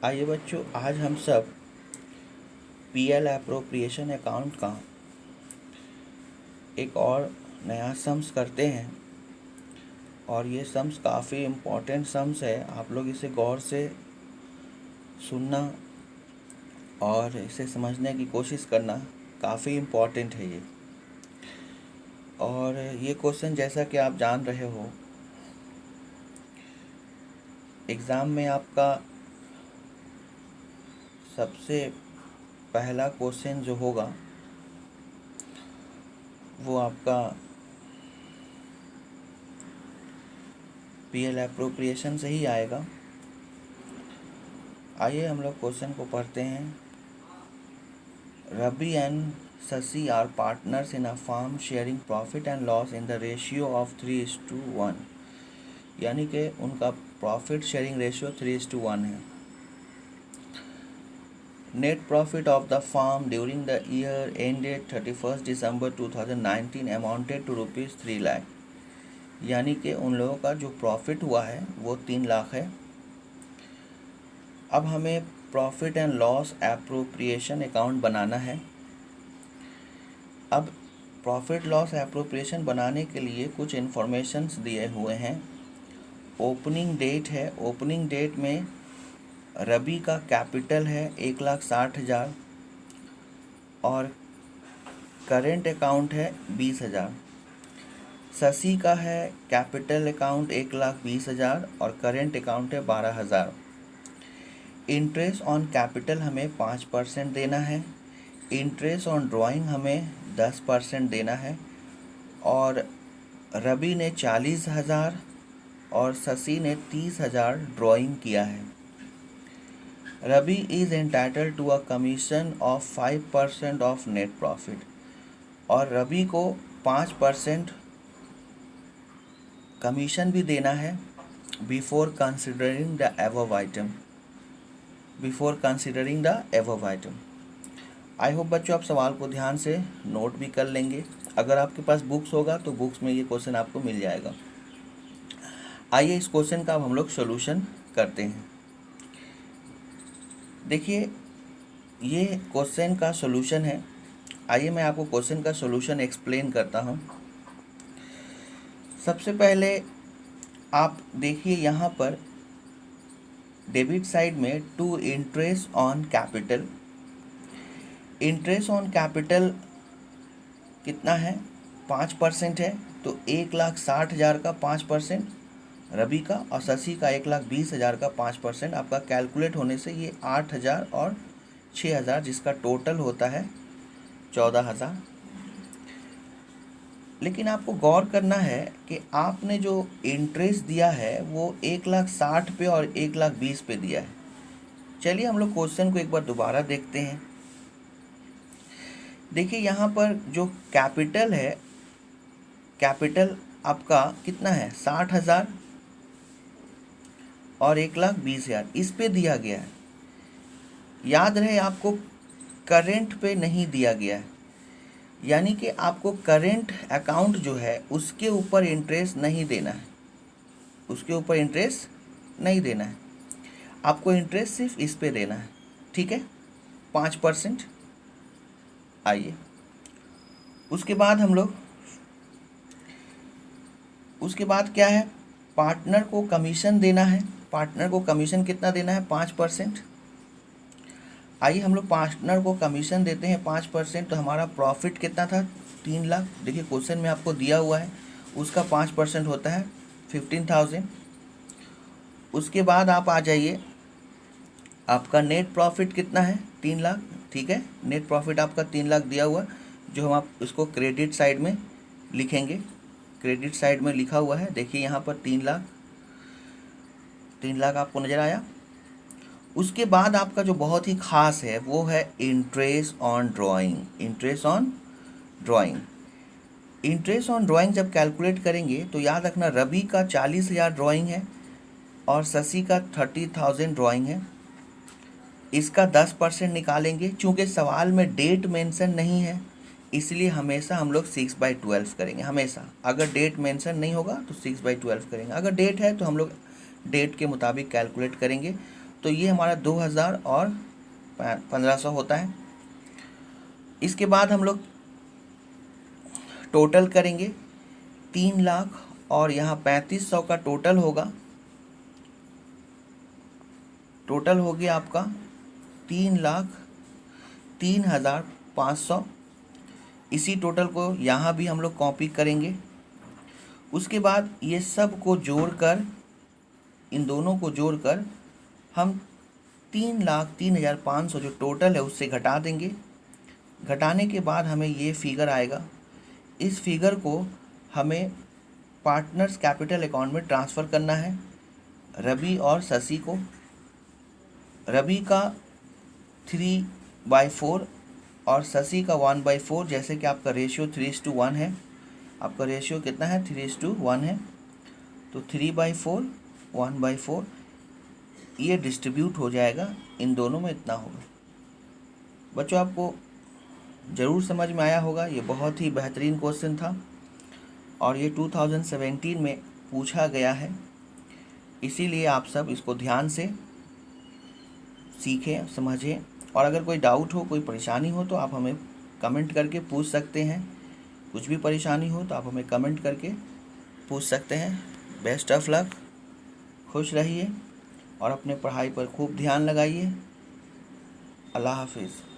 आइए बच्चों, आज हम सब पीएल एप्रोप्रिएशन अकाउंट का एक और नया सम्स करते हैं। और ये सम्स काफ़ी इम्पोर्टेंट सम्स है। आप लोग इसे गौर से सुनना और इसे समझने की कोशिश करना, काफ़ी इम्पोर्टेंट है ये। और ये क्वेश्चन, जैसा कि आप जान रहे हो, एग्ज़ाम में आपका सबसे पहला क्वेश्चन जो होगा वो आपका पीएल एप्रोप्रिएशन से ही आएगा। आइए हम लोग क्वेश्चन को पढ़ते हैं। Ravi and Shashi are partners in a firm sharing profit and loss in the ratio of 3:1, यानी कि उनका प्रॉफिट शेयरिंग रेशियो 3:1 है। Net profit of the firm during the year ended 31 December 2019 amounted to ₹3 lakh, यानी कि उन लोगों का जो प्रॉफिट हुआ है वो 3 लाख है। अब हमें profit and loss appropriation account बनाना है। अब प्रॉफिट लॉस एप्रोप्रिएशन बनाने के लिए कुछ इन्फॉर्मेशंस दिए हुए हैं। ओपनिंग डेट है। ओपनिंग डेट में रवि का कैपिटल है 1,60,000 और करेंट अकाउंट है 20,000। शशि का है कैपिटल अकाउंट 1,20,000 और करेंट अकाउंट है 12,000। इंटरेस्ट ऑन कैपिटल हमें 5% देना है। इंटरेस्ट ऑन ड्राइंग हमें 10% देना है। और रवि ने 40,000 और शशि ने 30,000 ड्राइंग किया है। Ravi is entitled to a commission of 5% of net profit, और रवि को 5% कमीशन भी देना है before considering the above item. I hope बच्चों आप सवाल को ध्यान से नोट भी कर लेंगे। अगर आपके पास बुक्स होगा तो बुक्स में ये क्वेश्चन आपको मिल जाएगा। आइए इस क्वेश्चन का अब हम लोग सॉल्यूशन करते हैं। देखिए, ये क्वेश्चन का सॉल्यूशन है। आइए मैं आपको क्वेश्चन का सॉल्यूशन एक्सप्लेन करता हूँ। सबसे पहले आप देखिए, यहाँ पर डेबिट साइड में to interest on capital. Interest on capital कितना है? 5% है। तो 1,60,000 का 5%, रवि का और शशि का 1,20,000 का 5% आपका कैलकुलेट होने से ये 8,000 और 6,000, जिसका टोटल होता है 14,000। लेकिन आपको गौर करना है कि आपने जो इंटरेस्ट दिया है वो 1,60,000 पे और 1,20,000 पे दिया है। चलिए हम लोग क्वेश्चन को एक बार दोबारा देखते हैं। देखिए, यहाँ पर जो कैपिटल है, कैपिटल आपका कितना है? 60,000 और 1,20,000 इस पे दिया गया है। याद रहे आपको करेंट पे नहीं दिया गया है, यानी कि आपको करेंट अकाउंट जो है उसके ऊपर इंटरेस्ट नहीं देना है। उसके ऊपर इंटरेस्ट नहीं देना है, आपको इंटरेस्ट सिर्फ इस पे देना है। ठीक है, 5%। आइए उसके बाद हम लोग, उसके बाद क्या है? पार्टनर को कमीशन देना है। पार्टनर को कमीशन कितना देना है? 5%। आइए हम लोग पार्टनर को कमीशन देते हैं 5%। तो हमारा प्रॉफिट कितना था? 3 लाख। देखिए क्वेश्चन में आपको दिया हुआ है, उसका 5% होता है 15,000। उसके बाद आप आ जाइए, आपका नेट प्रॉफिट कितना है? 3 लाख। ठीक है, नेट प्रॉफिट आपका 3 लाख दिया हुआ, जो हम आप इसको क्रेडिट साइड में लिखेंगे। क्रेडिट साइड में लिखा हुआ है, देखिए यहाँ पर 3 लाख। 3 लाख आपको नज़र आया। उसके बाद आपका जो बहुत ही खास है वो है interest on drawing. Interest on drawing, interest on drawing जब कैलकुलेट करेंगे तो याद रखना, रवि का 40,000 ड्राइंग है और शशि का 30,000 ड्राइंग है। इसका 10% निकालेंगे। चूँकि सवाल में डेट मेंशन नहीं है, इसलिए हमेशा हम लोग 6/12 करेंगे। हमेशा अगर डेट मेंशन नहीं होगा तो 6/12 करेंगे। अगर डेट है तो हम लोग डेट के मुताबिक कैलकुलेट करेंगे। तो ये हमारा 2000 और 1500 होता है। इसके बाद हम लोग टोटल करेंगे 3 लाख और यहाँ 3500 का टोटल होगा। टोटल हो गया आपका 3,03,500। इसी टोटल को यहाँ भी हम लोग कॉपी करेंगे। उसके बाद ये सब को जोड़कर, इन दोनों को जोड़कर हम 3,03,500 जो टोटल है उससे घटा देंगे। घटाने के बाद हमें ये फिगर आएगा। इस फिगर को हमें पार्टनर्स कैपिटल अकाउंट में ट्रांसफ़र करना है। रवि और शशि को, रवि का 3/4 और शशि का 1/4, जैसे कि आपका रेशियो 3:1 है। आपका रेशियो कितना है? 3:1 है। तो 3/4 1/4 ये डिस्ट्रीब्यूट हो जाएगा, इन दोनों में इतना होगा। बच्चों आपको ज़रूर समझ में आया होगा। ये बहुत ही बेहतरीन क्वेश्चन था और ये 2017 में पूछा गया है, इसीलिए आप सब इसको ध्यान से सीखें, समझें। और अगर कोई डाउट हो, कोई परेशानी हो तो आप हमें कमेंट करके पूछ सकते हैं। कुछ भी परेशानी हो तो आप हमें कमेंट करके पूछ सकते हैं। बेस्ट ऑफ लक, खुश रहिए और अपने पढ़ाई पर खूब ध्यान लगाइए। अल्लाह हाफिज़।